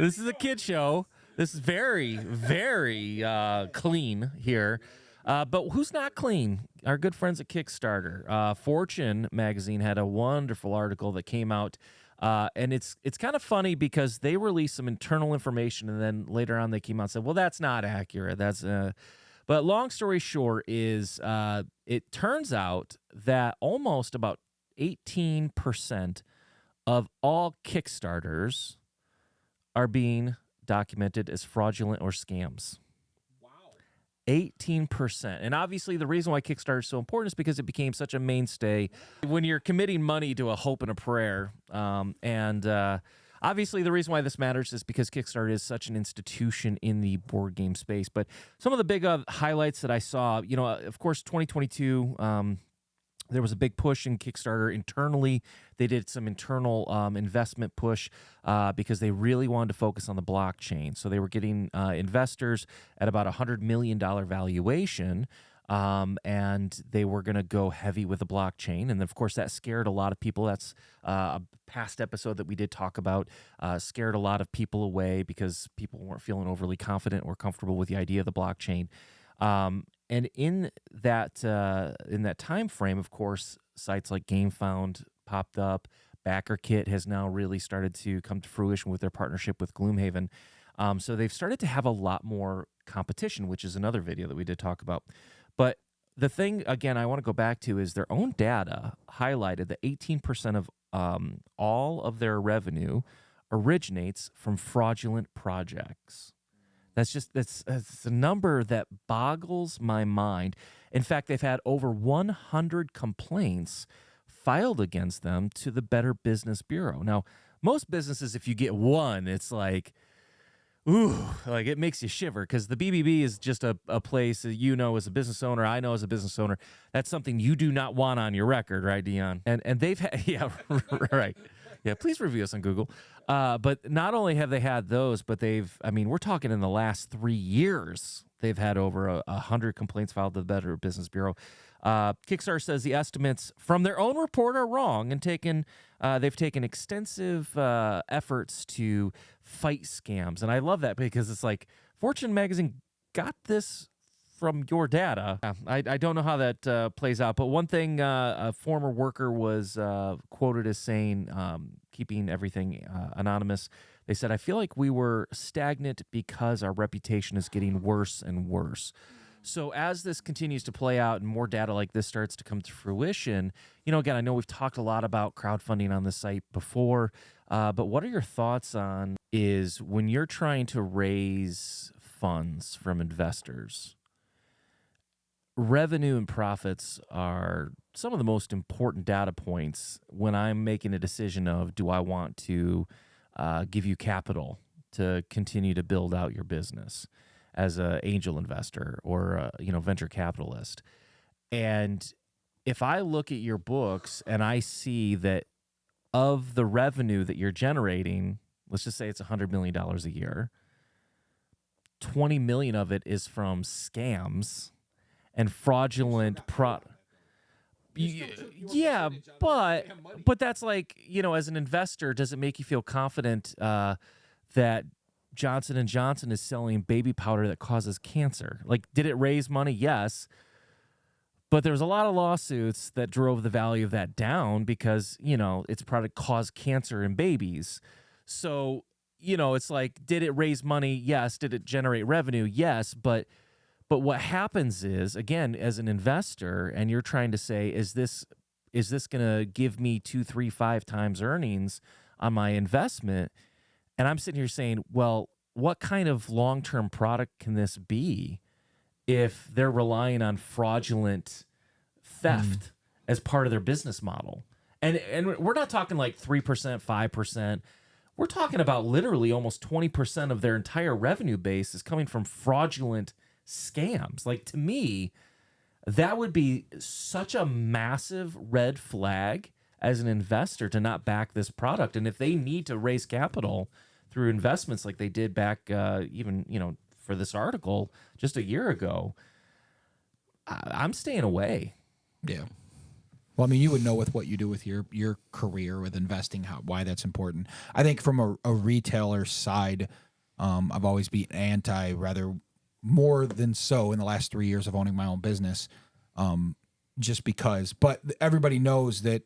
This is a kid show. This is very, very clean here. But who's not clean? Our good friends at Kickstarter. Fortune magazine had a wonderful article that came out, and it's kind of funny because they released some internal information, and then later on they came out and said, "Well, that's not accurate." But long story short is, it turns out that almost about 18% of all Kickstarters are being documented as fraudulent or scams. 18%. And obviously the reason why Kickstarter is so important is because it became such a mainstay when you're committing money to a hope and a prayer. Obviously the reason why this matters is because Kickstarter is such an institution in the board game space. But some of the big highlights that I saw, of course, 2022, there was a big push in Kickstarter internally. They did some internal investment push because they really wanted to focus on the blockchain. So they were getting investors at about $100 million valuation, and they were going to go heavy with the blockchain. And of course, that scared a lot of people. That's a past episode that we did talk about, scared a lot of people away because people weren't feeling overly confident or comfortable with the idea of the blockchain. And in that time frame, of course, sites like GameFound popped up. BackerKit has now really started to come to fruition with their partnership with Gloomhaven. So they've started to have a lot more competition, which is another video that we did talk about. But the thing, again, I want to go back to is their own data highlighted that 18% of all of their revenue originates from fraudulent projects. That's a number that boggles my mind. In fact, they've had over 100 complaints filed against them to the Better Business Bureau. Now, most businesses, if you get one, it's like, ooh, like it makes you shiver because the BBB is just a place that as a business owner, I know as a business owner, that's something you do not want on your record, right, Dion? And they've had, yeah, right. Yeah, please review us on Google. But not only have they had those, but we're talking in the last 3 years, they've had over 100 complaints filed to the Better Business Bureau. Kickstarter says the estimates from their own report are wrong and they've taken extensive efforts to fight scams. And I love that because it's like Fortune magazine got this from your data. I don't know how that plays out, but one thing a former worker was quoted as saying, keeping everything anonymous, they said, "I feel like we were stagnant because our reputation is getting worse and worse." So as this continues to play out and more data like this starts to come to fruition, again, I know we've talked a lot about crowdfunding on this site before, but what are your thoughts on is when you're trying to raise funds from investors, revenue and profits are some of the most important data points when I'm making a decision of, do I want to give you capital to continue to build out your business as an angel investor or venture capitalist. And if I look at your books and I see that of the revenue that you're generating, let's just say it's $100 million a year, 20 million of it is from scams and fraudulent yeah, but that's like, as an investor, does it make you feel confident that Johnson & Johnson is selling baby powder that causes cancer? Like, did it raise money? Yes. But there was a lot of lawsuits that drove the value of that down because, its product caused cancer in babies. So, it's like, did it raise money? Yes. Did it generate revenue? Yes. But what happens is, again, as an investor, and you're trying to say, is this going to give me 2, 3, 5 times earnings on my investment? And I'm sitting here saying, well, what kind of long-term product can this be if they're relying on fraudulent theft as part of their business model? And we're not talking like 3%, 5%. We're talking about literally almost 20% of their entire revenue base is coming from fraudulent scams. Like, to me, that would be such a massive red flag as an investor to not back this product. And if they need to raise capital through investments like they did back even for this article just a year ago, I'm staying away. Yeah. Well, I mean, you would know with what you do with your career with investing, why that's important. I think from a retailer side, I've always been anti, rather more than so in the last 3 years of owning my own business, just because. But everybody knows that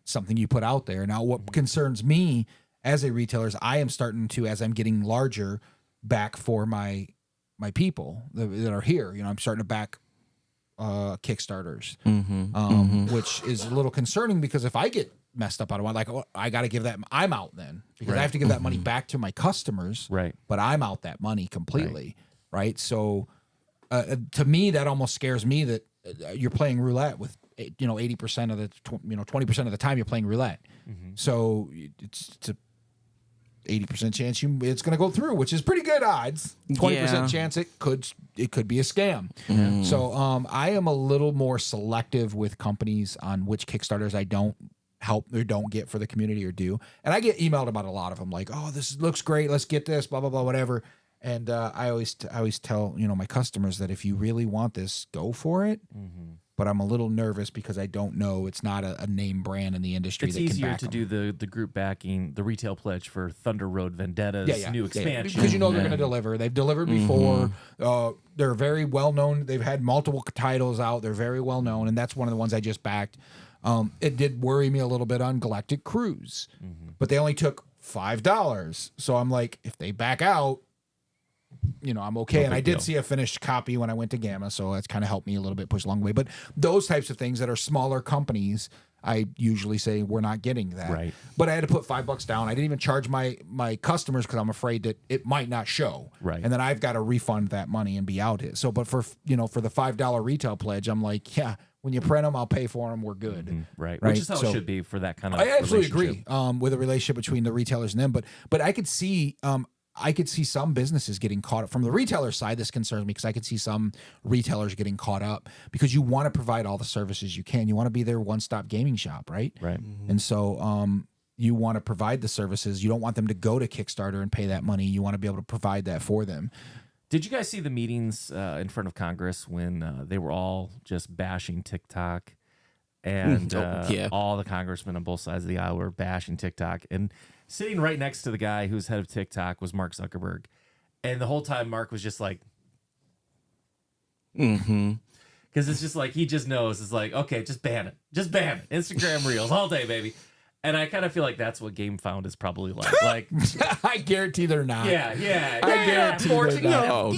something you put out there. Now, what concerns me as a retailer is I am starting to, as I'm getting larger, back for my people that are here. I'm starting to back Kickstarters, which is a little concerning because if I get messed up out of one, like, I got to give that, I'm out then because I have to give that money back to my customers, right? But I'm out that money completely, right? So to me, that almost scares me that you're playing roulette with 80% of the 20% of the time you're playing roulette. So it's a 80% chance it's going to go through, which is pretty good odds. 20% chance it could be a scam. So I am a little more selective with companies on which Kickstarters I don't help or don't get for the community or do. And I get emailed about a lot of them, like, oh, this looks great, let's get this, blah blah blah, whatever. And I always tell my customers that if you really want this, go for it. But I'm a little nervous because I don't know. It's not a name brand in the industry. It's that easier can back to them. do the group backing, the retail pledge for Thunder Road Vendetta's new expansion. Because they're going to deliver. They've delivered before. They're very well known. They've had multiple titles out. They're very well known, and that's one of the ones I just backed. It did worry me a little bit on Galactic Cruise, but they only took $5. So I'm like, if they back out, I'm okay. No and I big did deal. see a finished copy when I went to Gamma, so that's kind of helped me a little bit push along the way. But those types of things that are smaller companies, I usually say we're not getting that. Right. But I had to put $5 down. I didn't even charge my customers because I'm afraid that it might not show. Right. And then I've got to refund that money and be out it. So, but for for the $5 retail pledge, I'm like, yeah, when you print them, I'll pay for them. We're good. Right. Right. Which is how it should be for that kind of I absolutely relationship. agree with a relationship between the retailers and them. But I could see some businesses getting caught up from the retailer side. This concerns me because I could see some retailers getting caught up because you want to provide all the services you can. You want to be their one-stop gaming shop, right? Right. And so you want to provide the services. You don't want them to go to Kickstarter and pay that money. You want to be able to provide that for them. Did you guys see the meetings in front of Congress when they were all just bashing TikTok? And all the congressmen on both sides of the aisle were bashing TikTok. And sitting right next to the guy who's head of TikTok was Mark Zuckerberg. And the whole time Mark was just like, because it's just like, he just knows. It's like, okay, just ban it. Just ban it. Instagram Reels all day, baby. And I kind of feel like that's what GameFound is probably like. Like, I guarantee they're not. yeah. I guarantee they're not.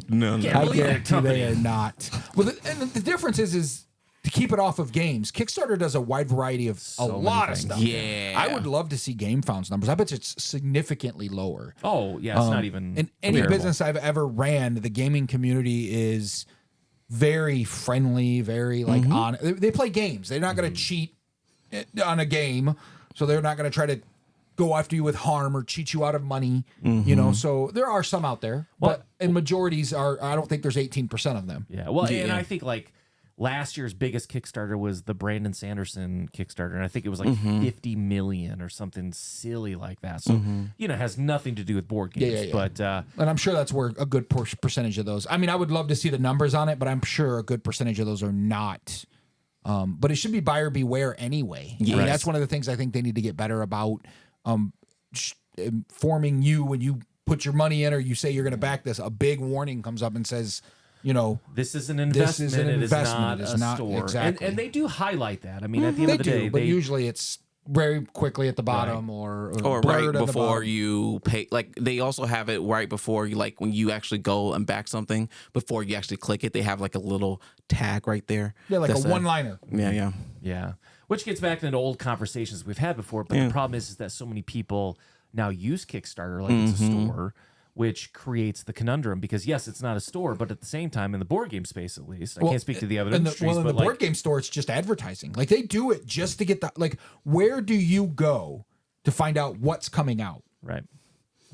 No. I guarantee they are not. Well, and the difference is to keep it off of games. Kickstarter does a wide variety of a lot of stuff. Yeah. I would love to see GameFound's numbers. I bet it's significantly lower. Oh, yeah, it's not even In any comparable. business I've ever ran, the gaming community is very friendly, very on. They play games. They're not going to cheat on a game, so they're not going to try to go after you with harm or cheat you out of money. So there are some out there, but in majorities are. I don't think there's 18% of them. Yeah, well, and I think like last year's biggest Kickstarter was the Brandon Sanderson Kickstarter, and I think it was like 50 million or something silly like that. So it has nothing to do with board games. Yeah. But And I'm sure that's where a good percentage of those. I mean, I would love to see the numbers on it, but I'm sure a good percentage of those are not. But it should be buyer beware anyway. I mean, that's one of the things I think they need to get better about. Informing you when you put your money in or you say you're going to back this, a big warning comes up and says, this is an investment. It is not a store. Exactly. And they do highlight that. I mean, at the end of the day, but usually it's very quickly at the bottom or right blurred at the before bottom. you pay. Like they also have it right before you, like when you actually go and back something, before you actually click it, they have like a little tag right there. Yeah, like That's a one-liner. Yeah. Which gets back into old conversations we've had before. But the problem is that so many people now use Kickstarter like it's a store, which creates the conundrum because, yes, it's not a store, but at the same time, in the board game space at least, I can't speak to the other industries, in but the board game store, it's just advertising. Like they do it just to get where do you go to find out what's coming out? right.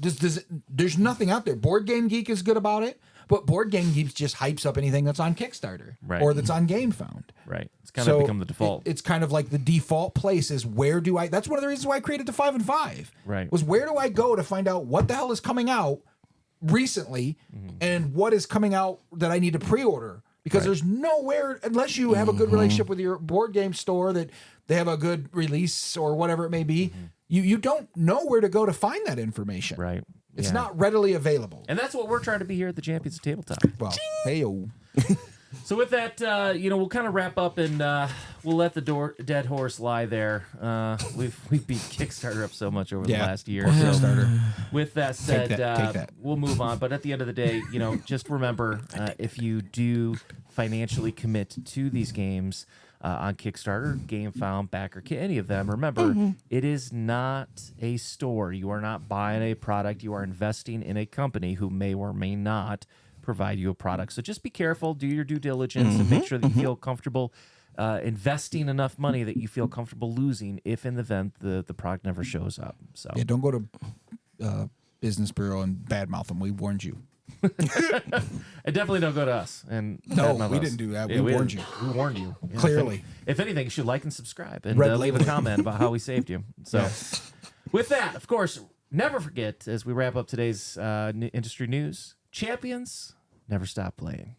There's nothing out there. Board Game Geek is good about it, but Board Game Geek just hypes up anything that's on Kickstarter or that's on GameFound. Right. It's kind of become the default. It's kind of like the default place is where do I? That's one of the reasons why I created the 5 and 5. Right. Was where do I go to find out what the hell is coming out recently and what is coming out that I need to pre-order? because there's nowhere, unless you have a good relationship with your board game store, that they have a good release or whatever it may be. You don't know where to go to find that information. Right. It's not readily available. And that's what we're trying to be here at the Champions of Tabletop. Well, hey-o. So with that, we'll kind of wrap up and we'll let the dead horse lie there. We've beat Kickstarter up so much over the last year. So with that said, Take that. we'll move on. But at the end of the day, just remember, if you do financially commit to these games on Kickstarter, GameFound, Backer, any of them, remember, it is not a store. You are not buying a product. You are investing in a company who may or may not provide you a product. So just be careful, do your due diligence, and make sure that you feel comfortable investing enough money that you feel comfortable losing if in the event the product never shows up. So Yeah, don't go to Business Bureau and badmouth them. We warned you. and definitely don't go to us. And No, badmouth we us. didn't do that. Yeah, We warned you. We warned you. Yeah, Clearly. If anything, you should like and subscribe and Red leave a label. comment about how we saved you. So with that, of course, never forget, as we wrap up today's industry news, champions never stop playing.